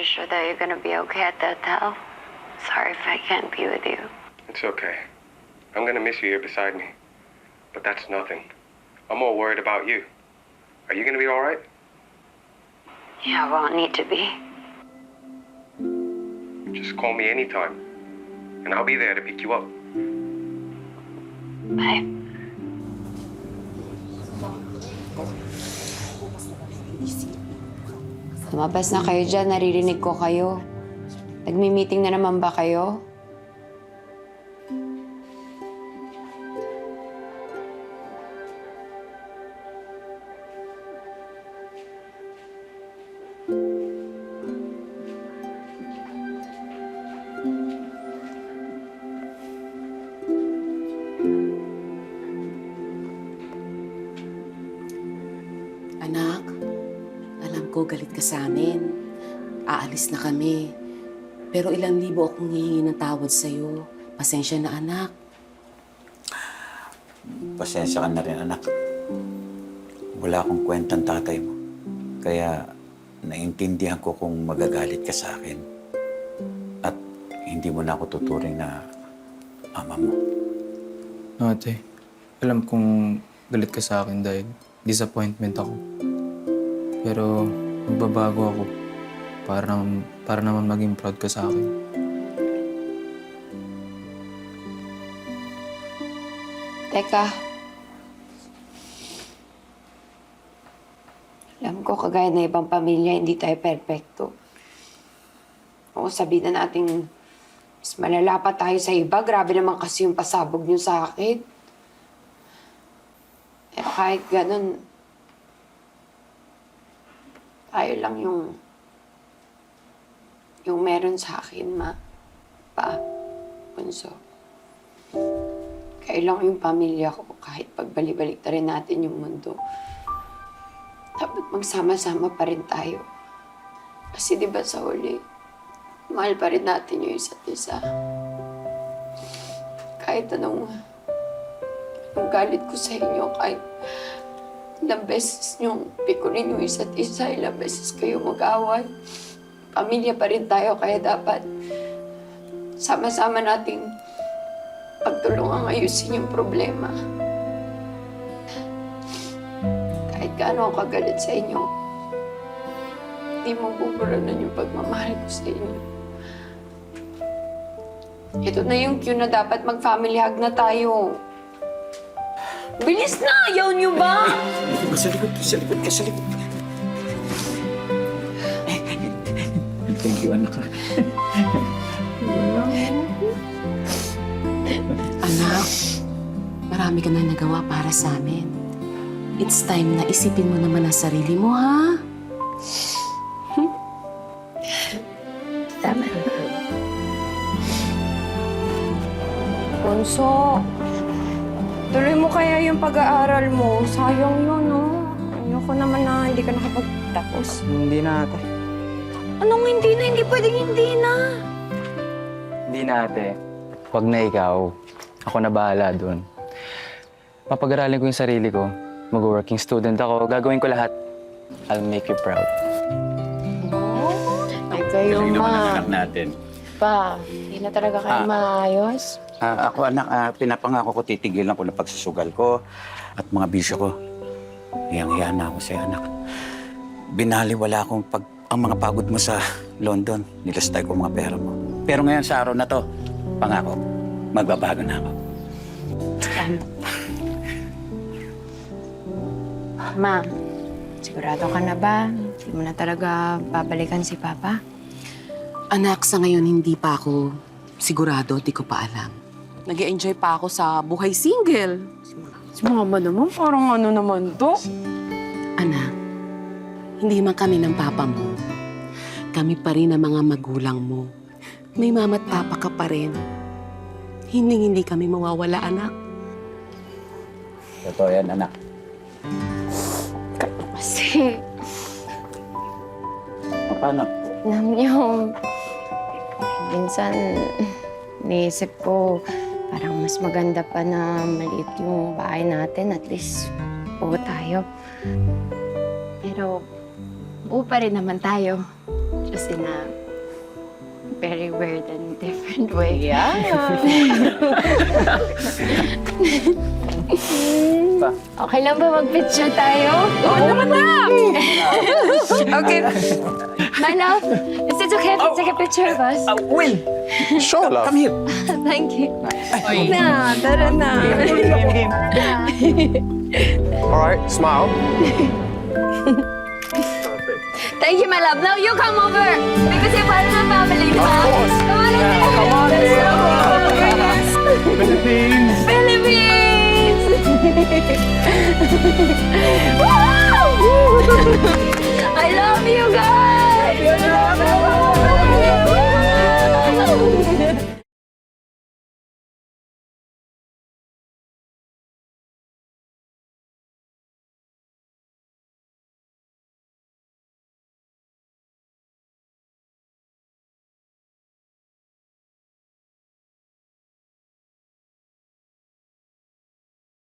you sure that you're gonna be okay at the hotel? Sorry if I can't be with you. It's okay. I'm gonna miss you here beside me. But that's nothing. I'm more worried about you. Are you gonna be all right? Yeah, well, I need to be. Just call me anytime. And I'll be there to pick you up. Bye. Lumabas na kayo dyan, naririnig ko kayo. Nagmi-meeting na naman ba kayo? Anak, alam ko galit ka sa amin. Aalis na kami. Pero ilang libo akong hihingi ng tawad sa'yo. Pasensya na, anak. Pasensya ka na rin, anak. Wala akong kwentang tatay mo. Kaya naintindihan ko kung magagalit ka sa akin. At hindi mo na ako tuturing na ama mo. Ate, alam kong galit ka sa akin dahil disappointment ako. Pero magbabago ako para naman maging proud ka sa akin. Teka. Alam ko, kagaya na ibang pamilya, hindi tayo perpekto. Oo, sabihin na natin, mas malala pa tayo sa iba. Grabe naman kasi yung pasabog niyo sa akin. Pero kahit ganun, tayo lang yung meron sa akin, ma. Pa, bunso. Kayo lang yung pamilya ko kahit pagbalik-balik na rin natin yung mundo. Dapat magsama-sama pa rin tayo. Kasi di ba sa huli, mahal pa rin natin yung isa't isa. Kahit anong galit ko sa inyo, kahit ilang beses niyong pikunin yung isa't isa, ilang beses kayo mag-away. Pamilya pa rin tayo, kaya dapat sama-sama nating pagtulungang ayusin yung problema. Kahit gaano ako kagalit sa inyo, hindi mo buburanan yung pagmamahal ko sa inyo. Ito na yung cue na dapat mag-family hug na tayo. Bilis na! Ayaw niyo ba? Sa likod ka, sa likod. Thank you, anak. Anak, marami ka na nagawa para sa amin. It's time na isipin mo naman ang sarili mo, ha? Tama na. Bunso, tuloy mo kaya yung pag-aaral mo. Sayang yun, no? Ayoko naman na hindi ka nakapagtapos. Hindi na, ate. Anong hindi na? Hindi pwedeng hindi na. Hindi na, ate. Huwag na ikaw. Ako na bahala doon. Papag-aralin ko yung sarili ko. Mag-working student ako. Gagawin ko lahat. I'll make you proud. Oh, ay kayo, Galing naman ang ma. anak natin. Pa, hindi na talaga kayo maayos. Ako, anak, pinapangako ko titigilan ko na pagsusugal ko at mga bisyo ko. Hiyang-hiya na ako sa'yo, anak. Binaliwala akong ang mga pagod mo sa London. Nilastay ko mga pera mo. Pero ngayon sa araw na to, pangako, magbabago na ako. Ma, sigurado ka na ba? Hindi mo na talaga babalikan si Papa? Anak, sa ngayon hindi pa ako sigurado, di ko pa alam. Nag-e-enjoy pa ako sa buhay single. Si Mama naman, parang ano naman to? Anak, hindi man kami ng papa mo. Kami pa rin ang mga magulang mo. May mama at papa ka pa rin. Hindi kami mawawala, anak. Totoo yan, anak. Kasi, Paano? alam niyo, minsan, naisip ko, parang mas maganda pa na maliit yung bahay natin. At least, buo tayo. Pero, buo pa rin naman tayo. Just in a very weird and different way. Yeah. Okay lang ba mag-picture tayo? Oo naman na! Okay. My love, is it okay if I take a picture of us? Will! Sure, love. Come here. Thank you. Na, tara na. All right, smile. Thank you, my love. Now you come over. Because you're part of the family, di ba? Of course. Come on, Come on, Let's dear. go. Philippines. Philippines! Woo!